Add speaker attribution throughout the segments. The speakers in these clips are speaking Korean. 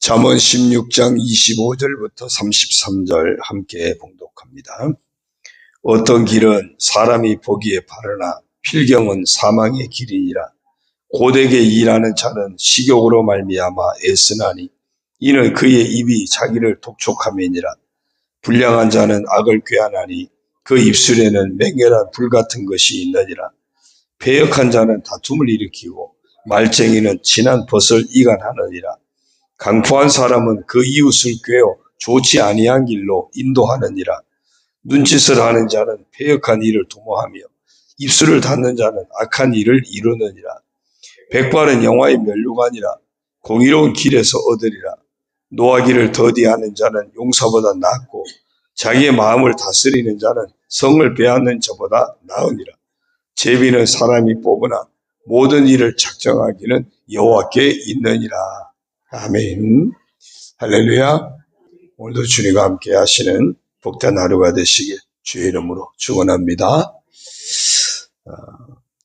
Speaker 1: 잠언 16장 25절부터 33절 함께 봉독합니다. 어떤 길은 사람이 보기에 바르나 필경은 사망의 길이니라. 고되게 일하는 자는 식욕으로 말미암아 애쓰나니 이는 그의 입이 자기를 독촉함이니라. 불량한 자는 악을 꾀하나니 그 입술에는 맹렬한 불 같은 것이 있느니라. 패역한 자는 다툼을 일으키고 말쟁이는 진한 벗을 이간하느니라. 강포한 사람은 그 이웃을 꾀어 좋지 아니한 길로 인도하느니라. 눈짓을 하는 자는 패역한 일을 도모하며 입술을 닫는 자는 악한 일을 이루느니라. 백발은 영화의 면류관이라. 공의로운 길에서 얻으리라. 노하기를 더디하는 자는 용사보다 낫고 자기의 마음을 다스리는 자는 성을 빼앗는 자보다 나으니라. 제비는 사람이 뽑으나 모든 일을 작정하기는 여호와께 있느니라. 아멘. 할렐루야. 오늘도 주님과 함께 하시는 복된 하루가 되시길 주의 이름으로 축원합니다.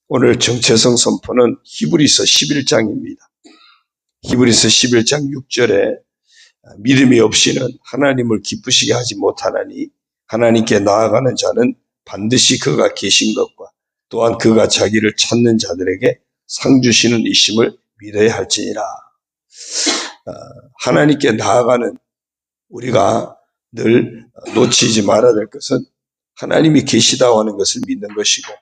Speaker 1: 오늘 정체성 선포는 히브리서 11장입니다. 히브리서 11장 6절에 믿음이 없이는 하나님을 기쁘시게 하지 못하나니 하나님께 나아가는 자는 반드시 그가 계신 것과 또한 그가 자기를 찾는 자들에게 상 주시는 이심을 믿어야 할지니라. 하나님께 나아가는 우리가 늘 놓치지 말아야 될 것은 하나님이 계시다고 하는 것을 믿는 것이고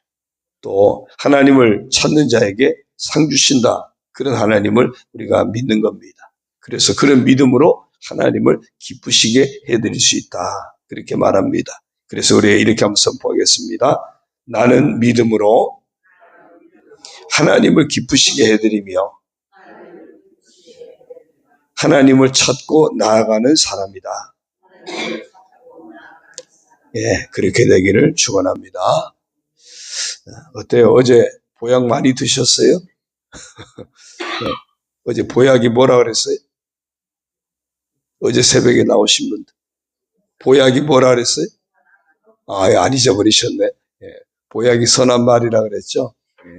Speaker 1: 또 하나님을 찾는 자에게 상 주신다. 그런 하나님을 우리가 믿는 겁니다. 그래서 그런 믿음으로 하나님을 기쁘시게 해드릴 수 있다. 그렇게 말합니다. 그래서 우리 이렇게 한번 선포하겠습니다. 나는 믿음으로 하나님을 기쁘시게 해드리며 하나님을 찾고 나아가는 사람이다. 예, 그렇게 되기를 축원합니다. 어때요? 어제 보약 많이 드셨어요? 어제 보약이 뭐라 그랬어요? 어제 새벽에 나오신 분들 보약이 뭐라 그랬어요? 안 잊어버리셨네. 예, 보약이 선한 말이라 그랬죠. 예,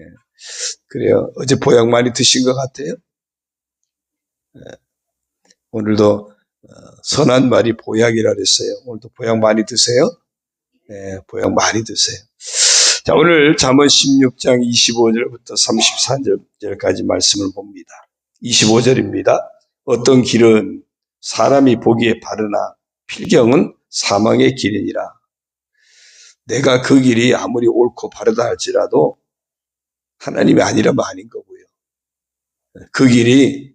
Speaker 1: 그래요. 어제 보약 많이 드신 것 같아요. 예, 오늘도 선한 말이 보약이라 그랬어요. 오늘도 보약 많이 드세요. 예, 보약 많이 드세요. 자, 오늘 잠언 16장 25절부터 33절까지 말씀을 봅니다. 25절입니다. 어떤 길은 사람이 보기에 바르나 필경은 사망의 길이니라. 내가 그 길이 아무리 옳고 바르다 할지라도 하나님이 아니라면 아닌 거고요. 그 길이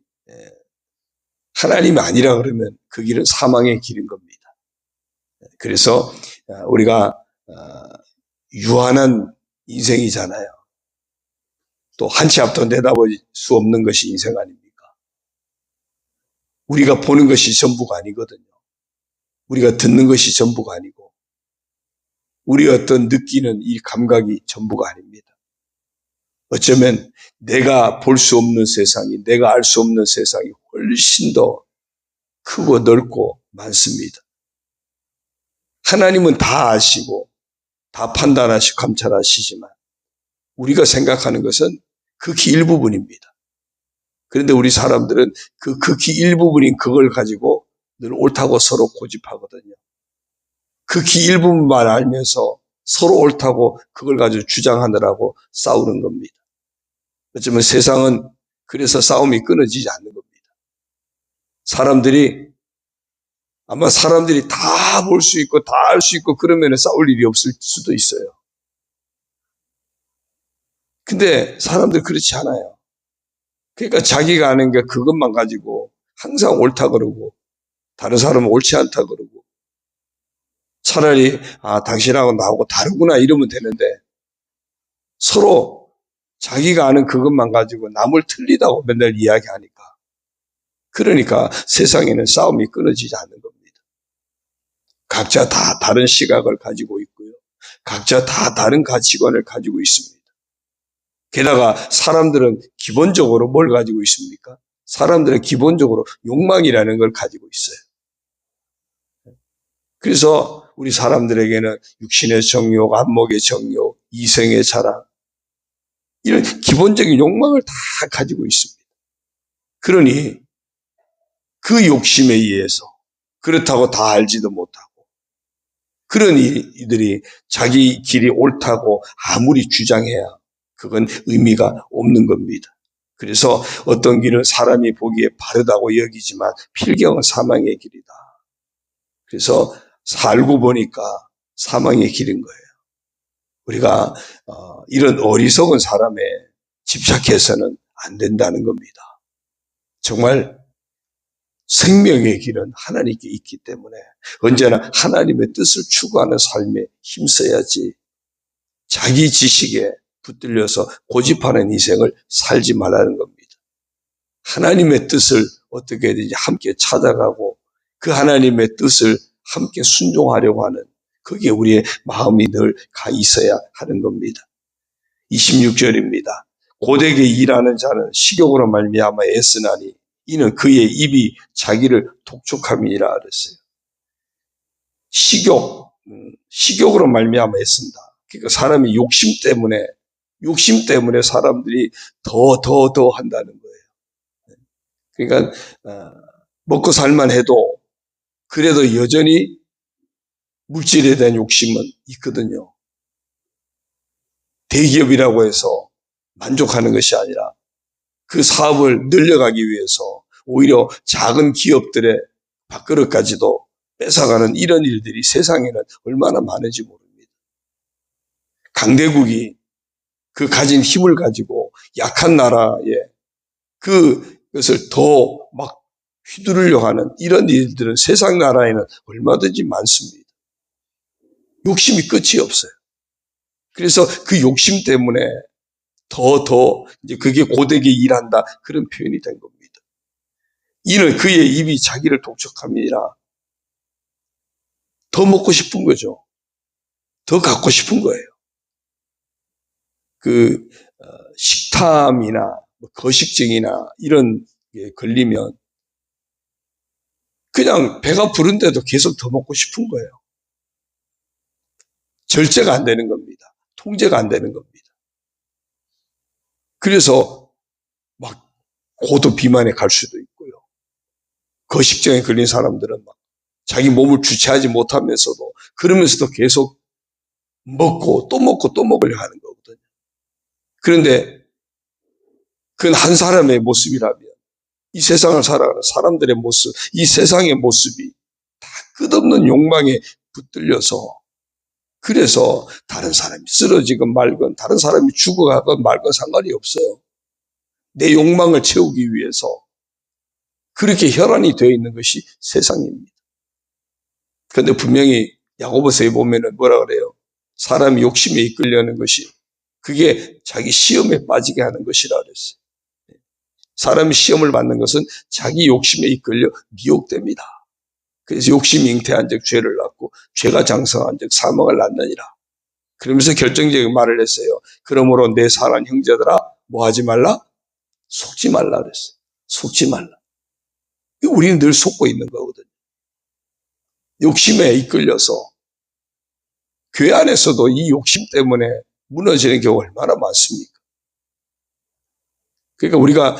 Speaker 1: 하나님이 아니라 그러면 그 길은 사망의 길인 겁니다. 그래서 우리가 유한한 인생이잖아요. 또 한 치 앞도 내다볼 수 없는 것이 인생 아닙니까? 우리가 보는 것이 전부가 아니거든요. 우리가 듣는 것이 전부가 아니고 우리 어떤 느끼는 이 감각이 전부가 아닙니다. 어쩌면 내가 볼 수 없는 세상이, 내가 알 수 없는 세상이 훨씬 더 크고 넓고 많습니다. 하나님은 다 아시고 다 판단하시고 감찰하시지만 우리가 생각하는 것은 극히 일부분입니다. 그런데 우리 사람들은 그 극히 일부분인 그걸 가지고 늘 옳다고 서로 고집하거든요. 극히 일부분만 알면서 서로 옳다고 그걸 가지고 주장하느라고 싸우는 겁니다. 어쩌면 세상은 그래서 싸움이 끊어지지 않는 겁니다. 아마 사람들이 다 볼 수 있고 다 알 수 있고 그러면 싸울 일이 없을 수도 있어요. 근데 사람들 그렇지 않아요. 그러니까 자기가 아는 게 그것만 가지고 항상 옳다 그러고 다른 사람은 옳지 않다 그러고 차라리 당신하고 나하고 다르구나 이러면 되는데 서로 자기가 아는 그것만 가지고 남을 틀리다고 맨날 이야기하니까 그러니까 세상에는 싸움이 끊어지지 않는 겁니다. 각자 다 다른 시각을 가지고 있고요. 각자 다 다른 가치관을 가지고 있습니다. 게다가 사람들은 기본적으로 뭘 가지고 있습니까? 사람들은 기본적으로 욕망이라는 걸 가지고 있어요. 그래서 우리 사람들에게는 육신의 정욕, 안목의 정욕, 이생의 자랑 이런 기본적인 욕망을 다 가지고 있습니다. 그러니 그 욕심에 의해서 그렇다고 다 알지도 못하고 그런 이들이 자기 길이 옳다고 아무리 주장해야 그건 의미가 없는 겁니다. 그래서 어떤 길은 사람이 보기에 바르다고 여기지만 필경은 사망의 길이다. 그래서 살고 보니까 사망의 길인 거예요. 우리가 이런 어리석은 사람에 집착해서는 안 된다는 겁니다. 정말 생명의 길은 하나님께 있기 때문에 언제나 하나님의 뜻을 추구하는 삶에 힘써야지 자기 지식에 붙들려서 고집하는 인생을 살지 말라는 겁니다. 하나님의 뜻을 어떻게든지 함께 찾아가고 그 하나님의 뜻을 함께 순종하려고 하는 그게 우리의 마음이 늘 가 있어야 하는 겁니다. 26절입니다. 고되게 일하는 자는 식욕으로 말미암아 애쓰나니 이는 그의 입이 자기를 독촉함이라 그랬어요. 식욕으로 말미암아 애쓴다. 그러니까 사람이 욕심 때문에 사람들이 더 한다는 거예요. 그러니까 먹고 살만 해도 그래도 여전히 물질에 대한 욕심은 있거든요. 대기업이라고 해서 만족하는 것이 아니라 그 사업을 늘려가기 위해서 오히려 작은 기업들의 밥그릇까지도 뺏어가는 이런 일들이 세상에는 얼마나 많은지 모릅니다. 강대국이 그 가진 힘을 가지고 약한 나라에 그것을 더 막 휘두르려고 하는 이런 일들은 세상 나라에는 얼마든지 많습니다. 욕심이 끝이 없어요. 그래서 그 욕심 때문에 이제 그게 고되게 일한다 그런 표현이 된 겁니다. 이는 그의 입이 자기를 독촉함이라 더 먹고 싶은 거죠. 더 갖고 싶은 거예요. 식탐이나 거식증이나 이런 게 걸리면 그냥 배가 부른데도 계속 더 먹고 싶은 거예요. 절제가 안 되는 겁니다. 통제가 안 되는 겁니다. 그래서 막 고도 비만에 갈 수도 있고요. 거식증에 걸린 사람들은 막 자기 몸을 주체하지 못하면서도 그러면서도 계속 먹고 또 먹으려 하는 거거든요. 그런데 그건 한 사람의 모습이라면 이 세상을 살아가는 사람들의 모습, 이 세상의 모습이 다 끝없는 욕망에 붙들려서 그래서 다른 사람이 쓰러지건 말건 다른 사람이 죽어가건 말건 상관이 없어요. 내 욕망을 채우기 위해서 그렇게 혈안이 되어 있는 것이 세상입니다. 그런데 분명히 야고보서에 보면은 뭐라 그래요? 사람이 욕심에 이끌려는 것이 그게 자기 시험에 빠지게 하는 것이라 그랬어요. 사람이 시험을 받는 것은 자기 욕심에 이끌려 미혹됩니다. 그래서 욕심이 잉태한 즉 죄를 낳고 죄가 장성한 즉 사망을 낳느니라. 그러면서 결정적인 말을 했어요. 그러므로 내 사랑하는 형제들아 뭐 하지 말라? 속지 말라 그랬어요. 속지 말라. 우리는 늘 속고 있는 거거든요. 욕심에 이끌려서 교회 안에서도 이 욕심 때문에 무너지는 경우가 얼마나 많습니까? 그러니까 우리가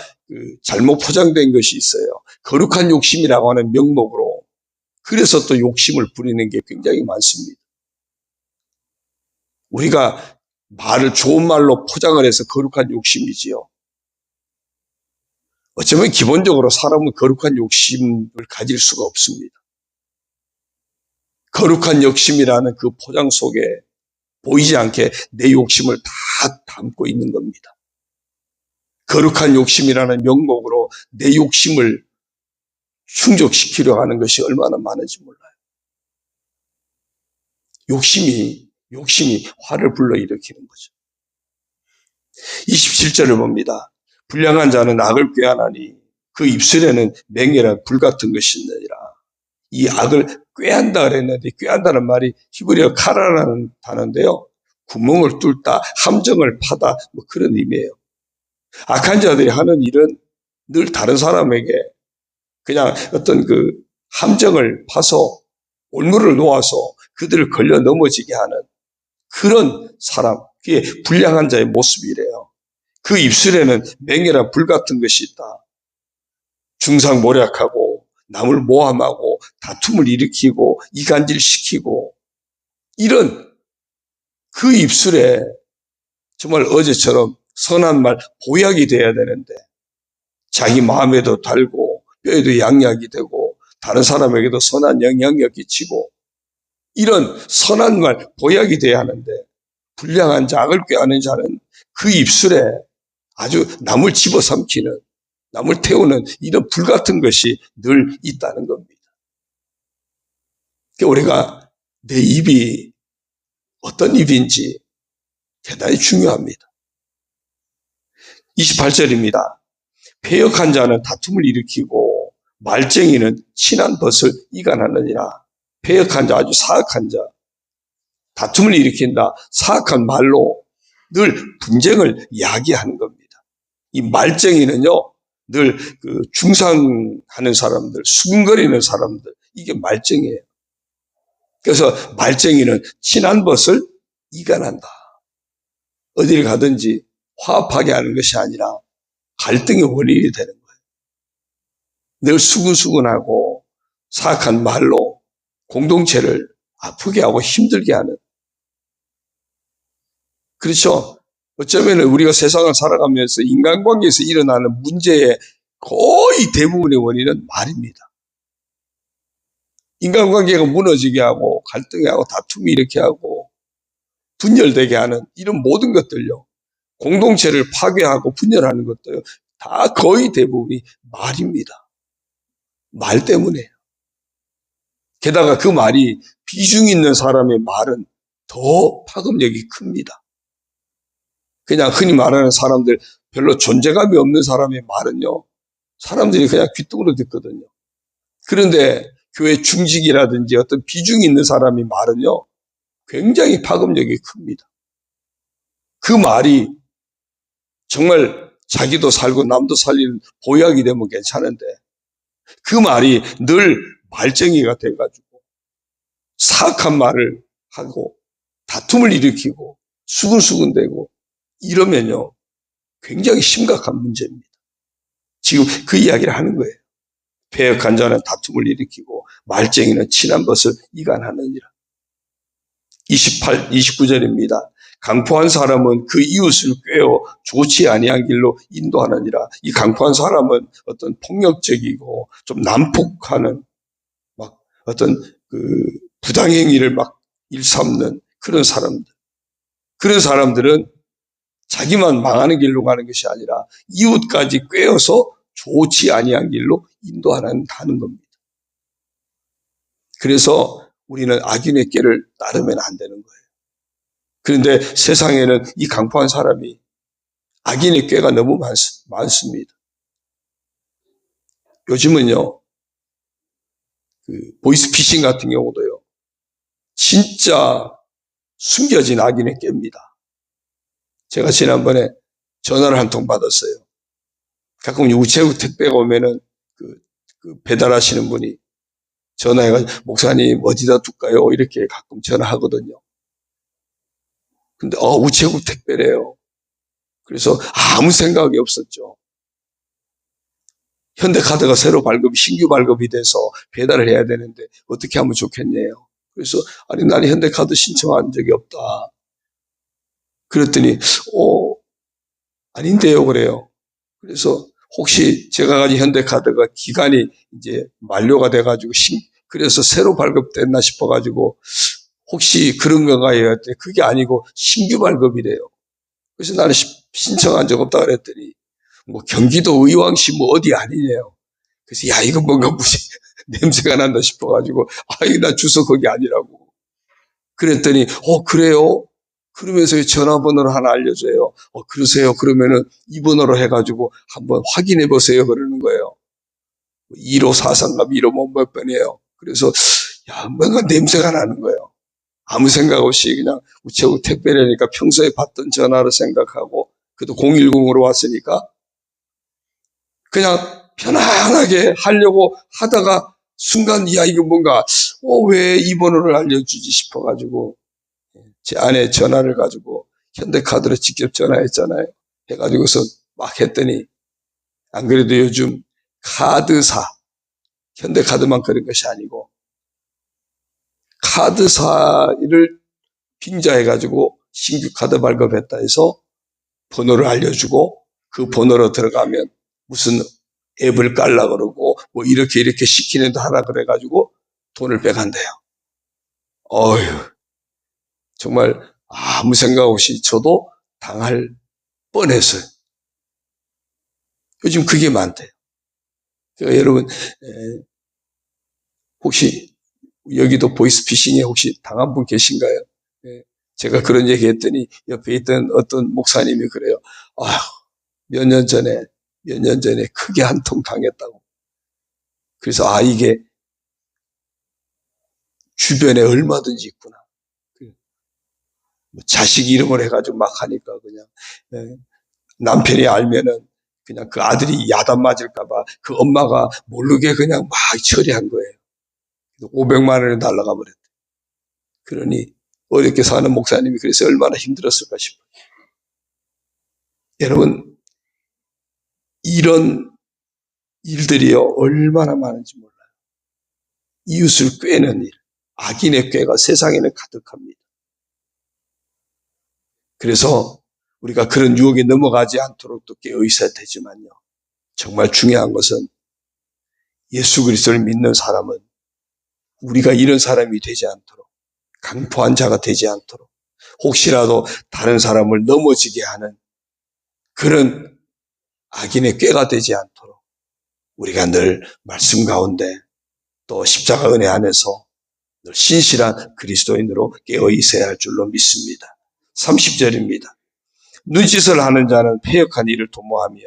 Speaker 1: 잘못 포장된 것이 있어요. 거룩한 욕심이라고 하는 명목으로 그래서 또 욕심을 부리는 게 굉장히 많습니다. 우리가 말을 좋은 말로 포장을 해서 거룩한 욕심이지요. 어쩌면 기본적으로 사람은 거룩한 욕심을 가질 수가 없습니다. 거룩한 욕심이라는 그 포장 속에 보이지 않게 내 욕심을 다 담고 있는 겁니다. 거룩한 욕심이라는 명목으로 내 욕심을 충족시키려 하는 것이 얼마나 많은지 몰라요. 욕심이 화를 불러일으키는 거죠. 27절을 봅니다. 불량한 자는 악을 꾀하나니 그 입술에는 맹렬한 불같은 것이 있느니라. 이 악을 꾀한다 그랬는데 꾀한다는 말이 히브리어 카라라는 단어인데요. 구멍을 뚫다, 함정을 파다 뭐 그런 의미예요. 악한 자들이 하는 일은 늘 다른 사람에게 그냥 어떤 그 함정을 파서 올무를 놓아서 그들을 걸려 넘어지게 하는 그런 사람, 그게 불량한 자의 모습이래요. 그 입술에는 맹렬한 불 같은 것이 있다. 중상모략하고 남을 모함하고 다툼을 일으키고 이간질시키고 이런 그 입술에 정말 어제처럼 선한 말 보약이 돼야 되는데 자기 마음에도 달고 뼈에도 양약이 되고 다른 사람에게도 선한 영향력 끼치고 이런 선한 말 보약이 돼야 하는데 불량한 자, 악을 꾀하는 자는 그 입술에 아주 남을 집어삼키는, 남을 태우는 이런 불같은 것이 늘 있다는 겁니다. 그러니까 우리가 내 입이 어떤 입인지 대단히 중요합니다. 28절입니다. 패역한 자는 다툼을 일으키고 말쟁이는 친한 벗을 이간하느니라. 패역한 자, 아주 사악한 자, 다툼을 일으킨다. 사악한 말로 늘 분쟁을 야기하는 겁니다. 이 말쟁이는요, 늘 그 중상하는 사람들, 수근거리는 사람들, 이게 말쟁이에요. 그래서 말쟁이는 친한 벗을 이간한다. 어디를 가든지 화합하게 하는 것이 아니라 갈등의 원인이 되는 거예요. 늘 수근수근하고 사악한 말로 공동체를 아프게 하고 힘들게 하는. 그렇죠? 어쩌면 우리가 세상을 살아가면서 인간관계에서 일어나는 문제의 거의 대부분의 원인은 말입니다. 인간관계가 무너지게 하고 갈등하게 하고 다툼이 이렇게 하고 분열되게 하는 이런 모든 것들요. 공동체를 파괴하고 분열하는 것도요. 다 거의 대부분이 말입니다. 말 때문에요. 게다가 그 말이 비중 있는 사람의 말은 더 파급력이 큽니다. 그냥 흔히 말하는 사람들, 별로 존재감이 없는 사람의 말은요, 사람들이 그냥 귀뚱으로 듣거든요. 그런데 교회 중직이라든지 어떤 비중이 있는 사람의 말은요, 굉장히 파급력이 큽니다. 그 말이 정말 자기도 살고 남도 살리는 보약이 되면 괜찮은데, 그 말이 늘 말쟁이가 돼가지고 사악한 말을 하고 다툼을 일으키고 수근수근대고 이러면요 굉장히 심각한 문제입니다. 지금 그 이야기를 하는 거예요. 패역한 자는 다툼을 일으키고 말쟁이는 친한 벗을 이간하느니라. 29절입니다. 강포한 사람은 그 이웃을 꾀어 좋지 아니한 길로 인도하느니라. 이 강포한 사람은 어떤 폭력적이고 좀 난폭하는 막 어떤 그 부당행위를 막 일삼는 그런 사람들. 그런 사람들은 자기만 망하는 길로 가는 것이 아니라 이웃까지 꾀어서 좋지 아니한 길로 인도하는 겁니다. 그래서 우리는 악인의 꾀를 따르면 안 되는 거예요. 그런데 세상에는 이 강포한 사람이 악인의 꾀가 너무 많습니다. 요즘은요, 그 보이스피싱 같은 경우도요, 진짜 숨겨진 악인의 꾀입니다. 제가 지난번에 전화를 한 통 받았어요. 가끔 우체국 택배가 오면은 그 배달하시는 분이 전화해가지고 목사님 어디다 둘까요? 이렇게 가끔 전화하거든요. 근데 우체국 택배래요. 그래서 아무 생각이 없었죠. 현대카드가 새로 신규 발급이 돼서 배달을 해야 되는데 어떻게 하면 좋겠네요. 그래서 아니 나는 현대카드 신청한 적이 없다. 그랬더니 아닌데요 그래요. 그래서 혹시 제가 가진 현대카드가 기간이 이제 만료가 돼가지고 그래서 새로 발급됐나 싶어가지고 혹시 그런 건가요? 했더니 그게 아니고 신규 발급이래요. 그래서 나는 신청한 적 없다 그랬더니 뭐 경기도 의왕시 뭐 어디 아니네요. 그래서 야 이거 뭔가 무슨 냄새가 난다 싶어가지고 이거 나 주소 거기 아니라고. 그랬더니 그래요? 그러면서 전화번호를 하나 알려줘요. 그러세요? 그러면은 이 번호로 해가지고 한번 확인해 보세요. 그러는 거예요. 1543가 15 몇 번이에요. 그래서 뭔가 냄새가 나는 거예요. 아무 생각 없이 그냥 우체국 택배라니까 평소에 받던 전화로 생각하고 그래도 010으로 왔으니까 그냥 편안하게 하려고 하다가 순간 이거 뭔가 왜 이 번호를 알려주지 싶어가지고 제 아내 전화를 가지고 현대카드로 직접 전화했잖아요. 해가지고서 막 했더니 안 그래도 요즘 카드사 현대카드만 그런 것이 아니고 카드사를 빙자해가지고 신규 카드 발급했다 해서 번호를 알려주고 그 번호로 들어가면 무슨 앱을 깔라 그러고 뭐 이렇게 시키는데 하라 그래가지고 돈을 빼간대요. 어휴, 정말 아무 생각 없이 저도 당할 뻔했어요. 요즘 그게 많대요. 그러니까 여러분 혹시 여기도 보이스피싱에 혹시 당한 분 계신가요? 제가 그런 얘기 했더니 옆에 있던 어떤 목사님이 그래요. 아휴, 몇 년 전에 크게 한 통 당했다고. 그래서 이게 주변에 얼마든지 있구나. 자식 이름을 해가지고 막 하니까 그냥 남편이 알면은 그냥 그 아들이 야단 맞을까봐 그 엄마가 모르게 그냥 막 처리한 거예요. 500만 원을 날라가 버렸대. 그러니 어렵게 사는 목사님이 그래서 얼마나 힘들었을까 싶어요. 여러분, 이런 일들이요 얼마나 많은지 몰라요. 이웃을 꾀는 일, 악인의 꾀가 세상에는 가득합니다. 그래서 우리가 그런 유혹에 넘어가지 않도록 또 깨어 있어야 되지만요. 정말 중요한 것은 예수 그리스도를 믿는 사람은 우리가 이런 사람이 되지 않도록, 강포한 자가 되지 않도록, 혹시라도 다른 사람을 넘어지게 하는 그런 악인의 꾀가 되지 않도록 우리가 늘 말씀 가운데 또 십자가 은혜 안에서 늘 신실한 그리스도인으로 깨어 있어야 할 줄로 믿습니다. 30절입니다. 눈짓을 하는 자는 패역한 일을 도모하며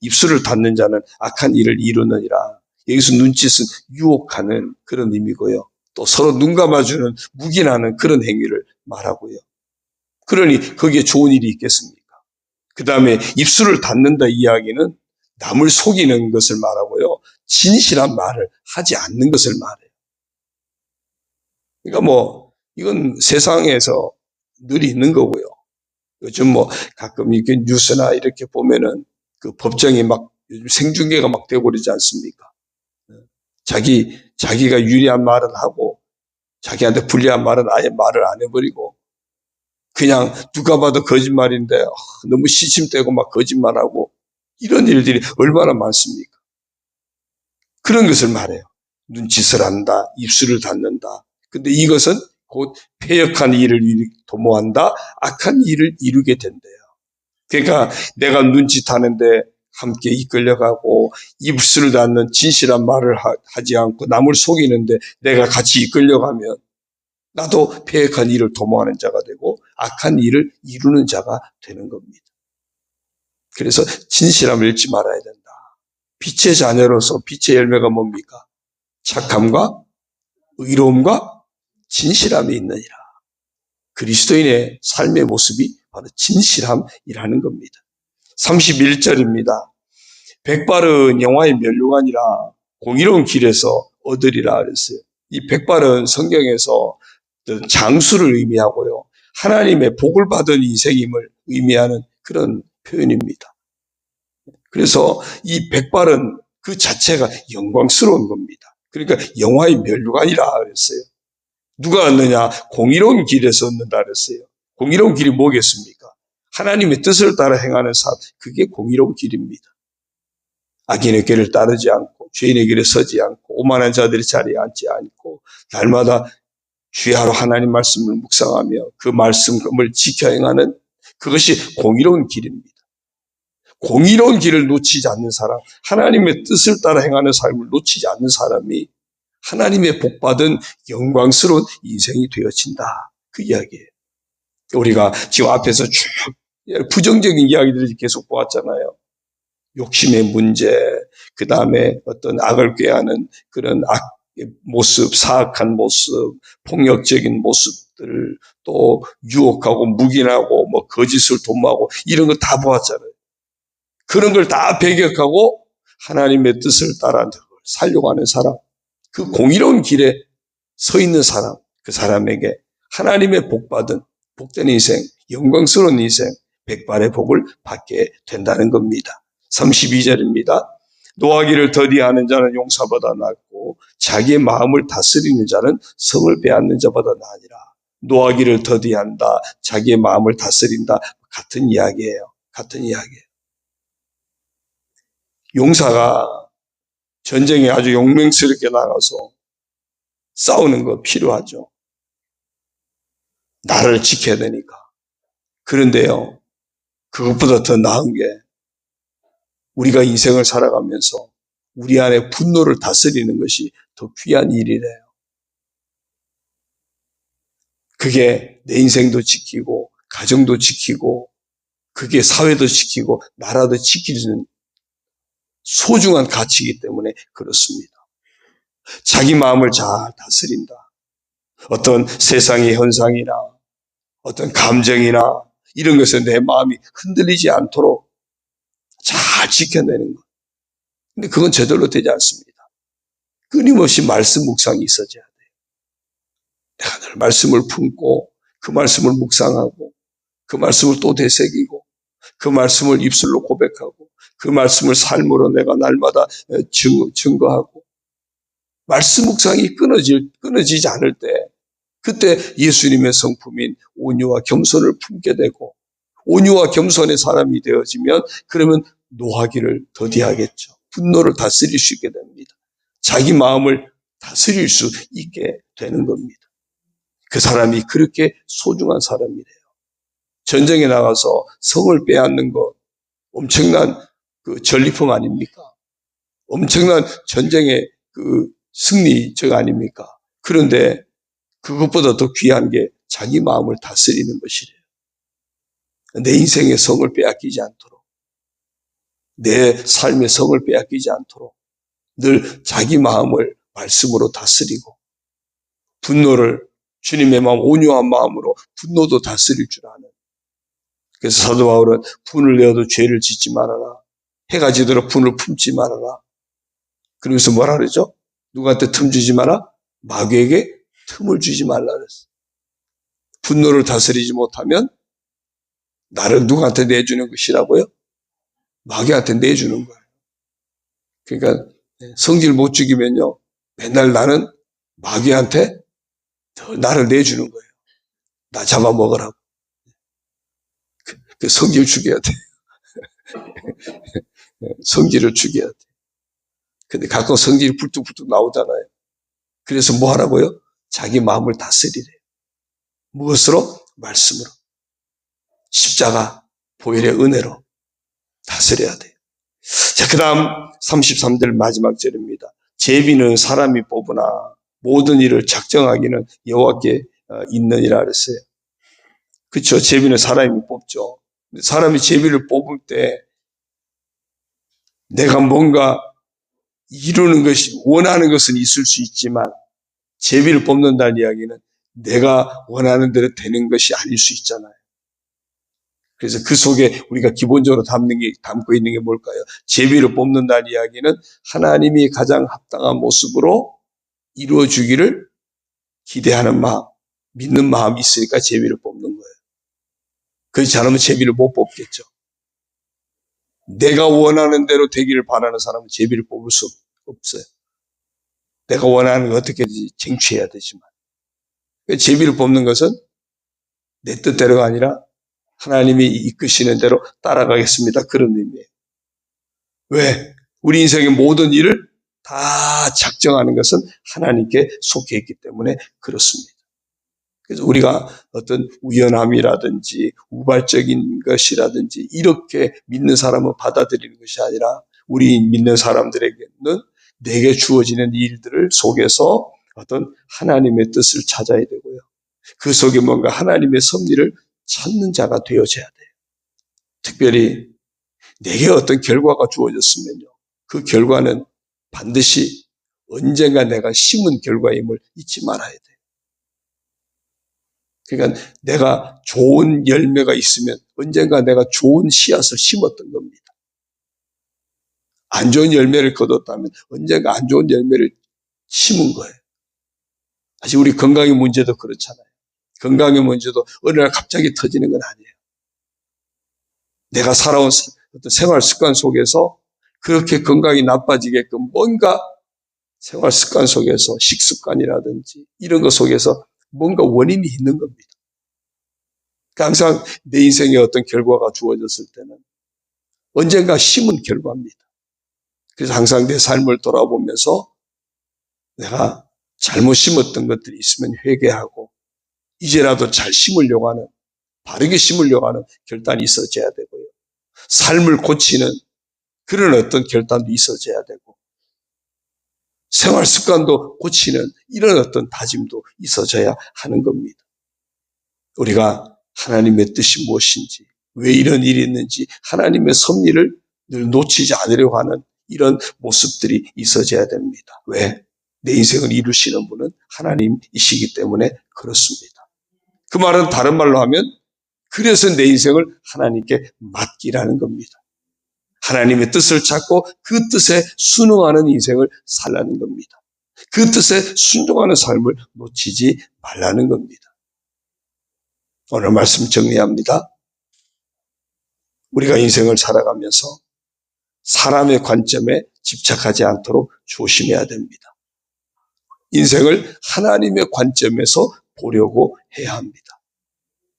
Speaker 1: 입술을 닫는 자는 악한 일을 이루느니라. 여기서 눈짓은 유혹하는 그런 의미고요. 또 서로 눈 감아주는 묵인하는 그런 행위를 말하고요. 그러니 거기에 좋은 일이 있겠습니까? 그 다음에 입술을 닫는다 이야기는 남을 속이는 것을 말하고요. 진실한 말을 하지 않는 것을 말해요. 그러니까 이건 세상에서 늘 있는 거고요. 요즘 가끔 이렇게 뉴스나 이렇게 보면은 그 법정이 막 요즘 생중계가 막 되고 그러지 않습니까? 자기가 유리한 말은 하고 자기한테 불리한 말은 아예 말을 안 해버리고 그냥 누가 봐도 거짓말인데 너무 시침대고 막 거짓말하고 이런 일들이 얼마나 많습니까? 그런 것을 말해요. 눈짓을 한다, 입술을 닫는다. 근데 이것은 곧 패역한 일을 도모한다, 악한 일을 이루게 된대요. 그러니까 내가 눈짓하는데 함께 이끌려가고 입술을 닫는 진실한 말을 하지 않고 남을 속이는데 내가 같이 이끌려가면 나도 패역한 일을 도모하는 자가 되고 악한 일을 이루는 자가 되는 겁니다. 그래서 진실함을 잃지 말아야 된다. 빛의 자녀로서 빛의 열매가 뭡니까? 착함과 의로움과 진실함이 있느니라. 그리스도인의 삶의 모습이 바로 진실함이라는 겁니다. 31절입니다. 백발은 영화의 면류관이라 공의로운 길에서 얻으리라 그랬어요. 이 백발은 성경에서 장수를 의미하고요. 하나님의 복을 받은 인생임을 의미하는 그런 표현입니다. 그래서 이 백발은 그 자체가 영광스러운 겁니다. 그러니까 영화의 면류관이라 그랬어요. 누가 얻느냐? 공의로운 길에서 얻는다 그랬어요. 공의로운 길이 뭐겠습니까? 하나님의 뜻을 따라 행하는 삶, 그게 공의로운 길입니다. 악인의 길을 따르지 않고 죄인의 길에 서지 않고 오만한 자들의 자리에 앉지 않고 날마다 주야로 하나님 말씀을 묵상하며 그 말씀을 지켜 행하는 그것이 공의로운 길입니다. 공의로운 길을 놓치지 않는 사람, 하나님의 뜻을 따라 행하는 삶을 놓치지 않는 사람이 하나님의 복받은 영광스러운 인생이 되어진다. 그 이야기예요. 우리가 지금 앞에서 쭉 부정적인 이야기들을 계속 보았잖아요. 욕심의 문제, 그 다음에 어떤 악을 꾀하는 그런 모습, 사악한 모습, 폭력적인 모습들, 또 유혹하고 묵인하고 거짓을 도모하고 이런 거 다 보았잖아요. 그런 걸 다 배격하고 하나님의 뜻을 따라 살려고 하는 사람, 그 공의로운 길에 서 있는 사람, 그 사람에게 하나님의 복받은 복된 인생, 영광스러운 인생, 백발의 복을 받게 된다는 겁니다. 32절입니다. 노하기를 더디하는 자는 용사보다 낫고 하고 자기의 마음을 다스리는 자는 성을 빼앗는 자보다 나으니라. 노하기를 더디한다, 자기의 마음을 다스린다, 같은 이야기예요. 같은 이야기예요. 용사가 전쟁에 아주 용맹스럽게 나가서 싸우는 거 필요하죠. 나라를 지켜야 되니까. 그런데요, 그것보다 더 나은 게 우리가 인생을 살아가면서 우리 안에 분노를 다스리는 것이 더 귀한 일이래요. 그게 내 인생도 지키고 가정도 지키고 그게 사회도 지키고 나라도 지키는 소중한 가치이기 때문에 그렇습니다. 자기 마음을 잘 다스린다. 어떤 세상의 현상이나 어떤 감정이나 이런 것에 내 마음이 흔들리지 않도록 잘 지켜내는 것. 근데 그건 저절로 되지 않습니다. 끊임없이 말씀 묵상이 있어져야 돼요. 내가 늘 말씀을 품고 그 말씀을 묵상하고 그 말씀을 또 되새기고 그 말씀을 입술로 고백하고 그 말씀을 삶으로 내가 날마다 증거하고 말씀 묵상이 끊어지지 않을 때 그때 예수님의 성품인 온유와 겸손을 품게 되고 온유와 겸손의 사람이 되어지면 그러면 노하기를 더디하겠죠. 분노를 다스릴 수 있게 됩니다. 자기 마음을 다스릴 수 있게 되는 겁니다. 그 사람이 그렇게 소중한 사람이래요. 전쟁에 나가서 성을 빼앗는 것 엄청난 그 전리품 아닙니까? 엄청난 전쟁의 그 승리적 아닙니까? 그런데 그것보다 더 귀한 게 자기 마음을 다스리는 것이래요. 내 인생의 성을 빼앗기지 않도록, 내 삶의 성을 빼앗기지 않도록 늘 자기 마음을 말씀으로 다스리고 분노를 주님의 마음, 온유한 마음으로 분노도 다스릴 줄 아는. 그래서 사도 바울은 분을 내어도 죄를 짓지 말아라. 해가 지도록 분을 품지 말아라. 그러면서 뭐라 그러죠? 누구한테 틈 주지 마라? 마귀에게 틈을 주지 말라 그랬어요. 분노를 다스리지 못하면 나를 누구한테 내주는 것이라고요? 마귀한테 내주는 거예요. 그러니까 성질 못 죽이면요, 맨날 나는 마귀한테 나를 내주는 거예요. 나 잡아먹으라고. 그 성질 죽여야 돼. 성질을 죽여야 돼. 근데 가끔 성질이 불뚝불뚝 나오잖아요. 그래서 뭐 하라고요? 자기 마음을 다스리래요. 무엇으로? 말씀으로. 십자가, 보혈의 은혜로 다스려야 돼요. 자, 그 다음 33절 마지막 절입니다. 제비는 사람이 뽑으나 모든 일을 작정하기는 여호와께 있느니라 그랬어요. 그렇죠. 제비는 사람이 뽑죠. 사람이 제비를 뽑을 때 내가 뭔가 이루는 것이 원하는 것은 있을 수 있지만 제비를 뽑는다는 이야기는 내가 원하는 대로 되는 것이 아닐 수 있잖아요. 그래서 그 속에 우리가 기본적으로 담고 있는 게 뭘까요? 제비를 뽑는다는 이야기는 하나님이 가장 합당한 모습으로 이루어주기를 기대하는 마음, 믿는 마음이 있으니까 제비를 뽑는 거예요. 그렇지 않으면 제비를 못 뽑겠죠. 내가 원하는 대로 되기를 바라는 사람은 제비를 뽑을 수 없어요. 내가 원하는 거 어떻게든지 쟁취해야 되지만. 제비를 뽑는 것은 내 뜻대로가 아니라 하나님이 이끄시는 대로 따라가겠습니다. 그런 의미예요. 왜? 우리 인생의 모든 일을 다 작정하는 것은 하나님께 속해 있기 때문에 그렇습니다. 그래서 우리가 어떤 우연함이라든지 우발적인 것이라든지 이렇게 믿는 사람은 받아들이는 것이 아니라 우리 믿는 사람들에게는 내게 주어지는 일들을 속에서 어떤 하나님의 뜻을 찾아야 되고요. 그 속에 뭔가 하나님의 섭리를 찾는 자가 되어져야 돼요. 특별히 내게 어떤 결과가 주어졌으면요. 그 결과는 반드시 언젠가 내가 심은 결과임을 잊지 말아야 돼요. 그러니까 내가 좋은 열매가 있으면 언젠가 내가 좋은 씨앗을 심었던 겁니다. 안 좋은 열매를 거뒀다면 언젠가 안 좋은 열매를 심은 거예요. 사실 우리 건강의 문제도 그렇잖아요. 건강의 문제도 어느 날 갑자기 터지는 건 아니에요. 내가 살아온 어떤 생활 습관 속에서 그렇게 건강이 나빠지게끔 뭔가 생활 습관 속에서 식습관이라든지 이런 것 속에서 뭔가 원인이 있는 겁니다. 항상 내 인생에 어떤 결과가 주어졌을 때는 언젠가 심은 결과입니다. 그래서 항상 내 삶을 돌아보면서 내가 잘못 심었던 것들이 있으면 회개하고 이제라도 잘 심으려고 하는, 바르게 심으려고 하는 결단이 있어져야 되고요. 삶을 고치는 그런 어떤 결단도 있어져야 되고, 생활 습관도 고치는 이런 어떤 다짐도 있어져야 하는 겁니다. 우리가 하나님의 뜻이 무엇인지, 왜 이런 일이 있는지 하나님의 섭리를 늘 놓치지 않으려고 하는 이런 모습들이 있어져야 됩니다. 왜? 내 인생을 이루시는 분은 하나님이시기 때문에 그렇습니다. 그 말은 다른 말로 하면 그래서 내 인생을 하나님께 맡기라는 겁니다. 하나님의 뜻을 찾고 그 뜻에 순응하는 인생을 살라는 겁니다. 그 뜻에 순종하는 삶을 놓치지 말라는 겁니다. 오늘 말씀 정리합니다. 우리가 인생을 살아가면서 사람의 관점에 집착하지 않도록 조심해야 됩니다. 인생을 하나님의 관점에서 보려고 해야 합니다.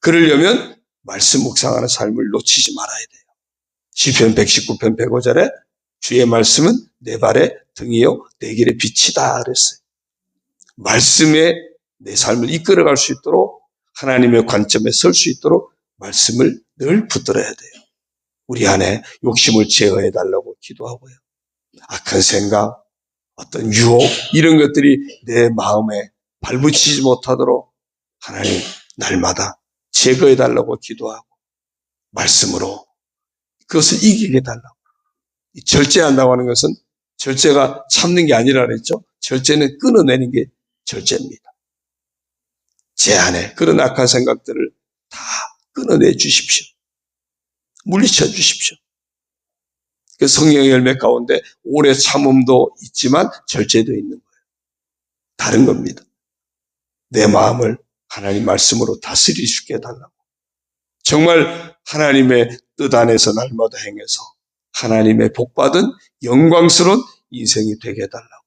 Speaker 1: 그러려면 말씀 묵상하는 삶을 놓치지 말아야 돼요. 시편 119편 105절에 주의 말씀은 내 발의 등이요 내 길의 빛이다 그랬어요. 말씀에 내 삶을 이끌어갈 수 있도록 하나님의 관점에 설 수 있도록 말씀을 늘 붙들어야 돼요. 우리 안에 욕심을 제어해 달라고 기도하고요. 악한 생각, 어떤 유혹 이런 것들이 내 마음에 발붙이지 못하도록 하나님 날마다 제거해 달라고 기도하고 말씀으로 그것을 이기게 달라고. 절제한다고 하는 것은 절제가 참는 게 아니라 그랬죠. 절제는 끊어내는 게 절제입니다. 제 안에 그런 악한 생각들을 다 끊어내 주십시오. 물리쳐 주십시오. 그 성령의 열매 가운데 오래 참음도 있지만 절제도 있는 거예요. 다른 겁니다. 내 마음을 하나님 말씀으로 다스릴 수 있게 해달라고. 정말 하나님의 뜻 안에서 날마다 행해서 하나님의 복받은 영광스러운 인생이 되게 해달라고.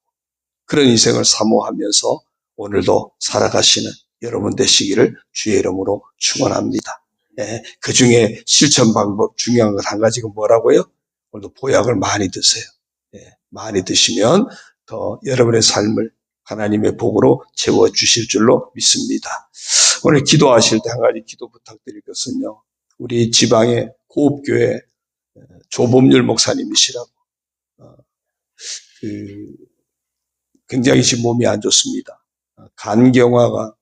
Speaker 1: 그런 인생을 사모하면서 오늘도 살아가시는 여러분 되시기를 주의 이름으로 축원합니다. 그 중에 실천 방법 중요한 것 한 가지가 뭐라고요? 오늘도 보약을 많이 드세요. 많이 드시면 더 여러분의 삶을 하나님의 복으로 채워주실 줄로 믿습니다. 오늘 기도하실 때 한 가지 기도 부탁드릴 것은요. 우리 지방의 고읍교회 조범률 목사님이시라고 굉장히 지금 몸이 안 좋습니다. 간경화가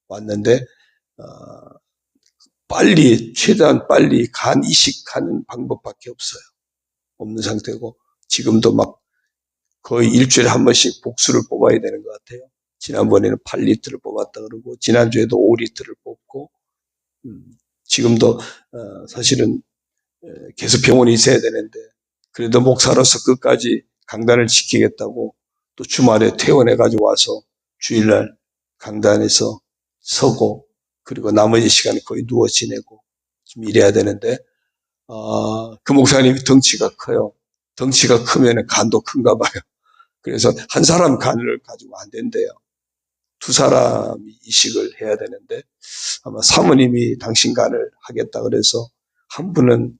Speaker 1: 왔는데 최대한 빨리 간 이식하는 방법밖에 없는 상태고 지금도 막 거의 일주일에 한 번씩 복수를 뽑아야 되는 것 같아요. 지난번에는 8리터를 뽑았다 그러고 지난주에도 5리터를 뽑고 지금도 사실은 계속 병원에 있어야 되는데 그래도 목사로서 끝까지 강단을 지키겠다고 또 주말에 퇴원해가지고 와서 주일날 강단에서 서고 그리고 나머지 시간에 거의 누워 지내고 좀 이래야 되는데 그 목사님이 덩치가 커요. 덩치가 크면 간도 큰가 봐요. 그래서 한 사람 간을 가지고 안 된대요. 두 사람이 이식을 해야 되는데 아마 사모님이 당신 간을 하겠다 그래서 한 분은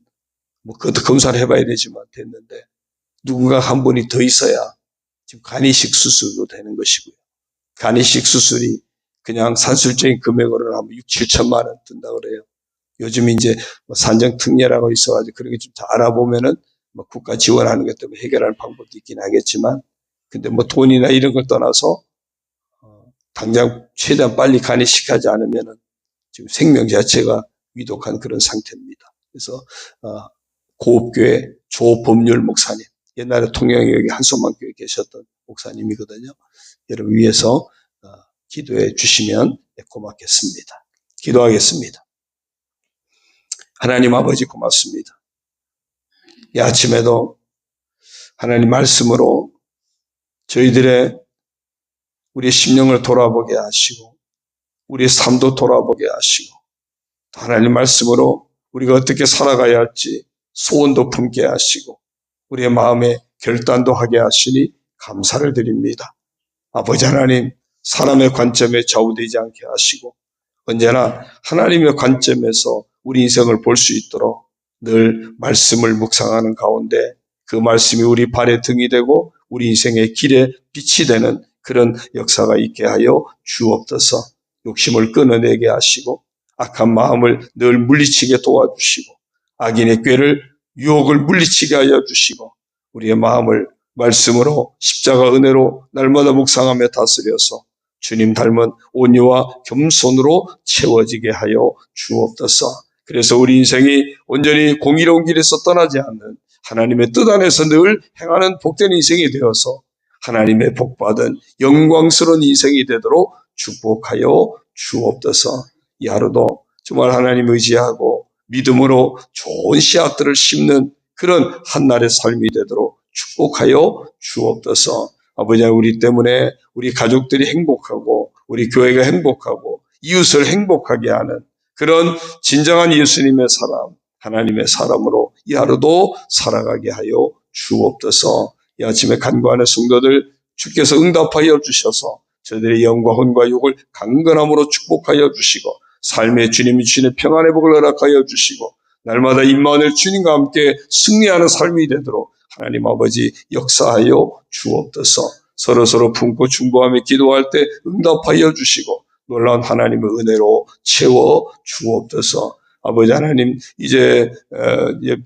Speaker 1: 뭐 그것도 검사를 해봐야 되지만 됐는데 누군가 한 분이 더 있어야 지금 간이식 수술도 되는 것이고요. 간이식 수술이 그냥 산술적인 금액으로 하면 6, 7천만 원 든다 그래요. 요즘 이제 산정특례라고 있어가지고 그런 게 좀 다 알아보면은 뭐 국가 지원하는 것 때문에 해결할 방법도 있긴 하겠지만 근데 뭐 돈이나 이런 걸 떠나서 당장 최대한 빨리 간이식하지 않으면은 지금 생명 자체가 위독한 그런 상태입니다. 그래서 고읍교회 조범률 목사님, 옛날에 통영역에 한손만교회에 계셨던 목사님이거든요. 여러분 위해서 기도해 주시면 고맙겠습니다. 기도하겠습니다. 하나님 아버지 고맙습니다. 이 아침에도 하나님 말씀으로 저희들의 우리의 심령을 돌아보게 하시고 우리의 삶도 돌아보게 하시고 하나님 말씀으로 우리가 어떻게 살아가야 할지 소원도 품게 하시고 우리의 마음에 결단도 하게 하시니 감사를 드립니다. 아버지 하나님, 사람의 관점에 좌우되지 않게 하시고 언제나 하나님의 관점에서 우리 인생을 볼 수 있도록 늘 말씀을 묵상하는 가운데 그 말씀이 우리 발의 등이 되고 우리 인생의 길에 빛이 되는 그런 역사가 있게 하여 주옵소서. 욕심을 끊어내게 하시고 악한 마음을 늘 물리치게 도와주시고 악인의 꾀를 유혹을 물리치게 하여 주시고 우리의 마음을 말씀으로 십자가 은혜로 날마다 묵상하며 다스려서 주님 닮은 온유와 겸손으로 채워지게 하여 주옵소서. 그래서 우리 인생이 온전히 공의로운 길에서 떠나지 않는 하나님의 뜻 안에서 늘 행하는 복된 인생이 되어서 하나님의 복받은 영광스러운 인생이 되도록 축복하여 주옵소서. 이 하루도 정말 하나님 의지하고 믿음으로 좋은 씨앗들을 심는 그런 한날의 삶이 되도록 축복하여 주옵소서. 아버지, 우리 때문에 우리 가족들이 행복하고 우리 교회가 행복하고 이웃을 행복하게 하는 그런 진정한 예수님의 사람, 하나님의 사람으로 이 하루도 살아가게 하여 주옵소서. 이 아침에 간구하는 성도들 주께서 응답하여 주셔서 저들의 영과 혼과 육을 강건함으로 축복하여 주시고 삶의 주님이 주시는 평안의 복을 허락하여 주시고 날마다 임마누엘 주님과 함께 승리하는 삶이 되도록 하나님 아버지 역사하여 주옵소서. 서로서로 품고 중보하며 기도할 때 응답하여 주시고 놀라운 하나님의 은혜로 채워 주옵소서. 아버지 하나님, 이제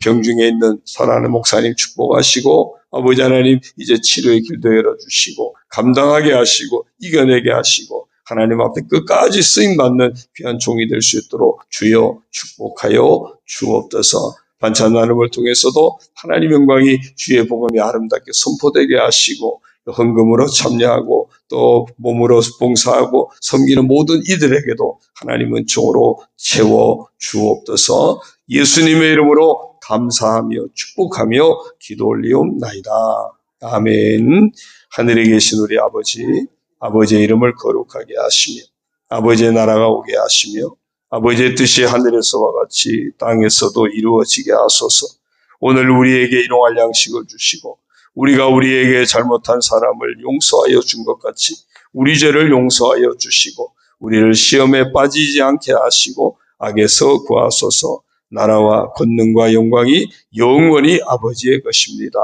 Speaker 1: 병중에 있는 사랑하는 목사님 축복하시고 아버지 하나님, 이제 치료의 길도 열어주시고 감당하게 하시고 이겨내게 하시고 하나님 앞에 끝까지 쓰임받는 귀한 종이 될 수 있도록 주여 축복하여 주옵소서. 반찬 나눔을 통해서도 하나님 영광이 주의 복음이 아름답게 선포되게 하시고 헌금으로 참여하고 또 몸으로 봉사하고 섬기는 모든 이들에게도 하나님 은총으로 채워 주옵소서. 예수님의 이름으로 감사하며 축복하며 기도 올리옵나이다. 아멘. 하늘에 계신 우리 아버지, 아버지의 이름을 거룩하게 하시며 아버지의 나라가 오게 하시며 아버지의 뜻이 하늘에서와 같이 땅에서도 이루어지게 하소서. 오늘 우리에게 일용할 양식을 주시고 우리가 우리에게 잘못한 사람을 용서하여 준 것 같이 우리 죄를 용서하여 주시고 우리를 시험에 빠지지 않게 하시고 악에서 구하소서. 나라와 권능과 영광이 영원히 아버지의 것입니다.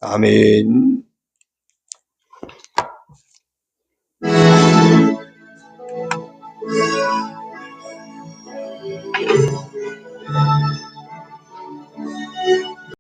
Speaker 1: 아멘.